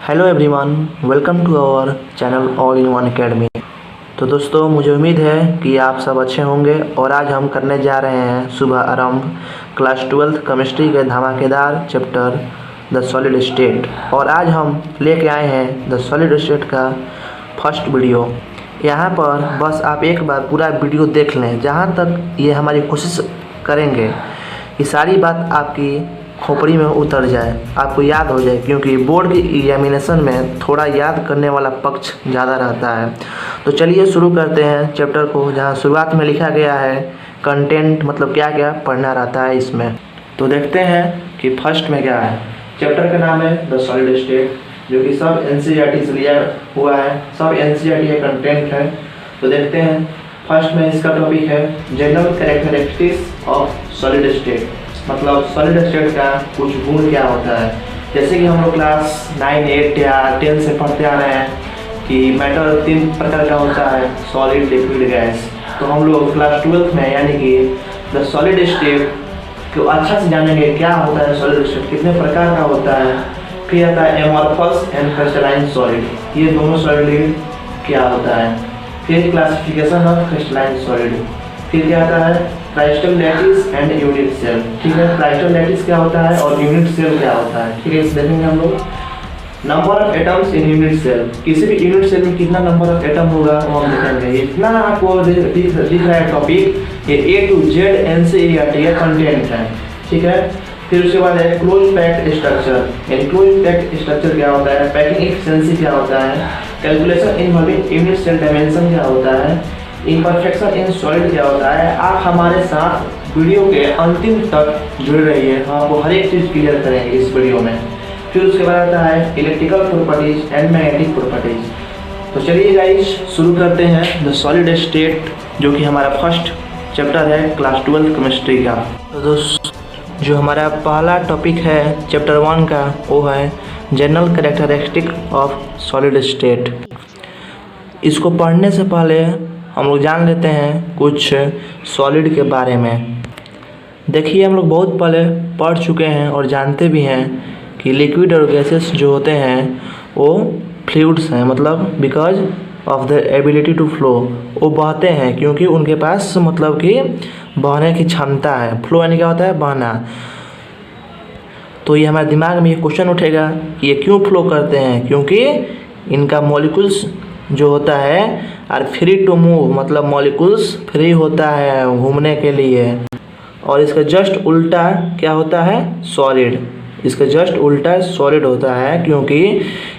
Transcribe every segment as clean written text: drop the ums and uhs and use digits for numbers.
Hello everyone, welcome to our channel all in one academy. तो दोस्तों, मुझे उम्मीद है कि आप सब अच्छे होंगे और आज हम करने जा रहे हैं सुबह आरंभ क्लास 12th केमिस्ट्री के धमाकेदार चैप्टर द सॉलिड स्टेट। और आज हम लेके आए हैं द सॉलिड स्टेट का फर्स्ट वीडियो। यहाँ पर बस आप एक बार पूरा वीडियो देख लें। जहाँ तक ये हमारी कोशिश करेंगे कि सारी बात आपकी खोपड़ी में उतर जाए, आपको याद हो जाए, क्योंकि बोर्ड की एग्जामिनेशन में थोड़ा याद करने वाला पक्ष ज़्यादा रहता है। तो चलिए शुरू करते हैं चैप्टर को, जहाँ शुरुआत में लिखा गया है कंटेंट, मतलब क्या क्या पढ़ना रहता है इसमें। तो देखते हैं कि फर्स्ट में क्या है। चैप्टर का नाम है द सॉलिड स्टेट, जो कि सब एनसीईआरटी से लिया हुआ है, सब एनसीईआरटी का कंटेंट है। तो देखते हैं फर्स्ट में इसका टॉपिक है general characteristics of solid state, मतलब सॉलिड स्टेट का कुछ गुण क्या होता है। जैसे कि हम लोग क्लास 9, 8 या 10 से पढ़ते आ रहे हैं कि मैटर 3 प्रकार का होता है, सॉलिड, लिक्विड, गैस। तो हम लोग क्लास 12th में यानी कि द सॉलिड स्टेट को अच्छा से जानेंगे क्या होता है सॉलिड स्टेट, कितने प्रकार का होता है। फिर आता है एमॉर्फस एंड क्रिस्टलाइन सॉलिड, ये दोनों सॉलिड क्या होता है। फिर क्लासिफिकेशन ऑफ क्रिस्टलाइन सॉलिड। फिर क्या आता है क्राइस्टल लैटिस एंड यूनिट सेल। ठीक है, क्राइस्टल लैटिस क्या होता है और यूनिट सेल क्या होता है। ठीक है, इस देखेंगे हम लोग। Number of atoms in unit cell, किसी भी यूनिट सेल में कितना नंबर ऑफ एटम होगा वो हम देखेंगे। इतना आपको दिख रहा है टॉपिक, ये A to Z NCERT का कंटेंट है। ठीक है, फिर उसके बाद है क्लोज पैक्ड स्ट्रक्चर। यानी क्लोज पैक्ड स्ट्रक्चर क्या होता है, पैकिंग एफिशिएंसी क्या होता है, calculation involving unit cell dimension क्या होता है, इम्परफेक्शन इन सॉलिड क्या होता है। आप हमारे साथ वीडियो के अंतिम तक जुड़े रहिए, हम आपको हर एक चीज़ क्लियर करेंगे इस वीडियो में। फिर उसके बाद आता है electrical properties and magnetic properties. तो चलिए गाइस शुरू करते हैं द सॉलिड स्टेट, जो कि हमारा फर्स्ट चैप्टर है क्लास 12th केमिस्ट्री का। तो दोस्त, जो हमारा पहला टॉपिक है चैप्टर 1 का, वो है general characteristic of solid state. इसको पढ़ने से पहले हम लोग जान लेते हैं कुछ सॉलिड के बारे में। देखिए, हम लोग बहुत पहले पढ़ चुके हैं और जानते भी हैं कि लिक्विड और गैसेस जो होते हैं वो फ्लूइड्स हैं, मतलब because of the ability to flow, वो बहते हैं क्योंकि उनके पास मतलब कि बहने की क्षमता है। फ्लो यानी क्या होता है, बहना। तो ये हमारे दिमाग में ये क्वेश्चन उठेगा कि ये क्यों फ्लो करते हैं, क्योंकि इनका मॉलिक्यूल्स जो होता है आर फ्री टू मूव, मतलब मॉलिक्यूल्स फ्री होता है घूमने के लिए। और इसका जस्ट उल्टा क्या होता है, सॉलिड। इसका जस्ट उल्टा सॉलिड होता है, क्योंकि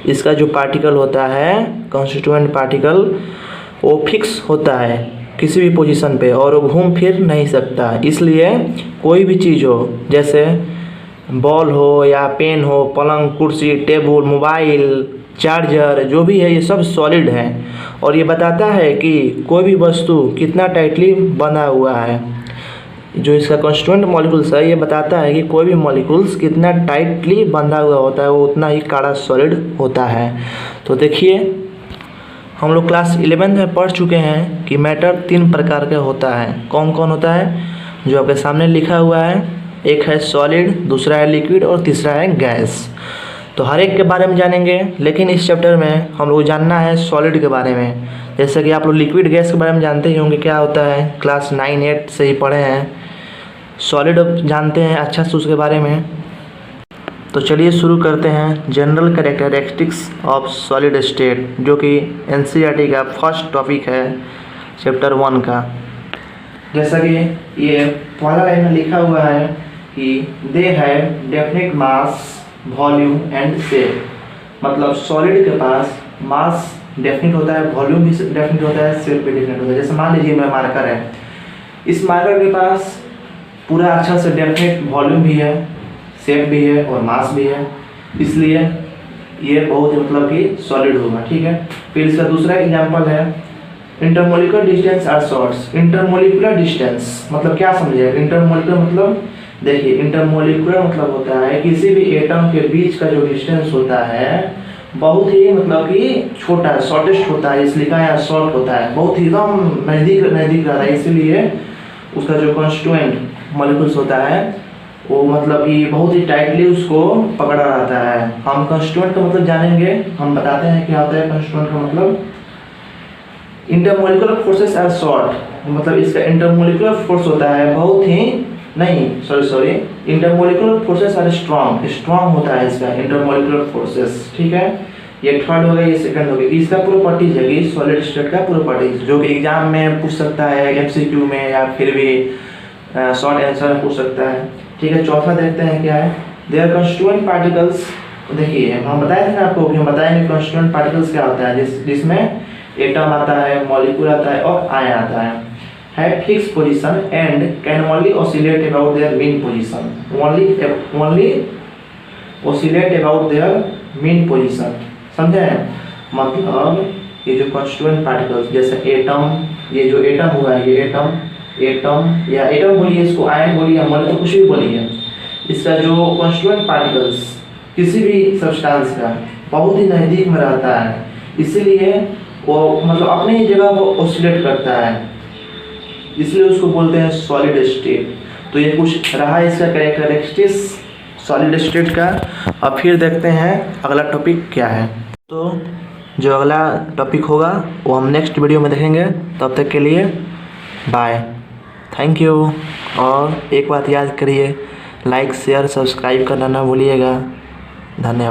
इसका जो पार्टिकल होता है, कॉन्स्टिट्यूएंट पार्टिकल, वो फिक्स होता है किसी भी पोजीशन पे और वो घूम फिर नहीं सकता। इसलिए कोई भी चीज़ हो, जैसे बॉल हो या पेन हो, पलंग, कुर्सी, टेबल, मोबाइल, चार्जर, जो भी है, ये सब सॉलिड है। और ये बताता है कि कोई भी वस्तु कितना टाइटली बंधा हुआ है। जो इसका कॉन्स्टिट्यूएंट मॉलिक्यूल्स है, ये बताता है कि कोई भी मॉलिक्यूल्स कितना टाइटली बंधा हुआ होता है, वो उतना ही कड़ा सॉलिड होता है। तो देखिए, हम लोग क्लास 11 में पढ़ चुके हैं कि मैटर 3 प्रकार का होता है। कौन कौन होता है, जो आपके सामने लिखा हुआ है। एक है सॉलिड, दूसरा है लिक्विड और तीसरा है गैस। तो हर एक के बारे में जानेंगे, लेकिन इस चैप्टर में हम लोग जानना है सॉलिड के बारे में। जैसे कि आप लोग लिक्विड गैस के बारे में जानते ही होंगे क्या होता है, क्लास 9, 8 से ही पढ़े हैं। सॉलिड जानते हैं अच्छा से उसके बारे में। तो चलिए शुरू करते हैं general characteristics of solid state, जो कि एनसीईआरटी का फर्स्ट टॉपिक है चैप्टर 1 का। जैसा कि ये पहला लाइन में लिखा हुआ है कि they have definite mass, volume and shape, मतलब सॉलिड के पास मास डेफिनेट होता है, वॉल्यूम भी डेफिनेट होता है, शेप भी डेफिनेट होता है। जैसे मान लीजिए मैं मार्कर है, इस मार्कर के पास पूरा अच्छा से डेफिनेट वॉल्यूम भी है, शेप भी है और मास भी है, इसलिए ये बहुत मतलब कि सॉलिड होगा। ठीक है, फिर इसका दूसरा एग्जांपल है intermolecular distance are shorts. Intermolecular distance मतलब क्या समझे, इंटरमोलिकुलर मतलब देखिए, इंटरमोलिकुलर मतलब होता है किसी भी एटम के बीच का जो डिस्टेंस होता है बहुत ही मतलब कि छोटा है, शॉर्टेस्ट होता है, इसलिए कहा शॉर्ट होता है, बहुत ही एकदम नज़दीक नज़दीक रहता है। इसीलिए उसका जो कॉन्स्टिट्यूएंट मॉलिक्यूल्स होता है वो मतलब कि बहुत ही टाइटली उसको पकड़ा रहता है। हम कंस्टिट्यूएंट का मतलब जानेंगे, हम बताते हैं क्या होता है कंस्टिट्यूएंट का मतलब। इंटरमोलिकुलर फोर्सेस आर शॉर्ट, मतलब इसका इंटरमोलिकुलर फोर्स होता है बहुत ही sorry intermolecular forces are strong होता है इसका इंटरमोलिकुलर फोर्सेस। ठीक है, ये थर्ड हो गया, ये सेकंड हो गया। इसका प्रॉपर्टीज है कि सॉलिड स्टेट का प्रॉपर्टीज जो कि एग्जाम में पूछ सकता है, एमसीक्यू में या फिर भी शॉर्ट आंसर में पूछ सकता है। ठीक है, चौथा देखते हैं क्या है। देयर कंस्टिट्यूएंट पार्टिकल्स, देखिए हम बताए थे ना आपको कि हम बताएंगे कंस्टिट्यूएंट पार्टिकल्स क्या होता है, जिसमें एटम आता है, मॉलिक्यूल आता है और आयन आता है। Have fixed position and can only oscillate about their mean position. Only oscillate about their mean position. समझे? मतलब ये जो constituent particles जैसे एटम, ये जो एटम हुआ है, ये एटम या एटम बोलिए, इसको आयन बोलिए या मॉलिक्यूल कुछ भी बोलिए, इसका जो constituent particles किसी भी सब्सटेंस का बहुत ही नजदीक में रहता है, इसीलिए वो मतलब अपने ही जगह वो ऑसिलेट करता है, इसलिए उसको बोलते हैं सॉलिड स्टेट। तो ये कुछ रहा इसका कैरेक्टरिस्टिक्स सॉलिड स्टेट का। अब फिर देखते हैं अगला टॉपिक क्या है। तो जो अगला टॉपिक होगा वो हम नेक्स्ट वीडियो में देखेंगे। तब तक के लिए बाय, थैंक यू। और एक बात याद करिए, लाइक शेयर सब्सक्राइब करना ना भूलिएगा। धन्यवाद।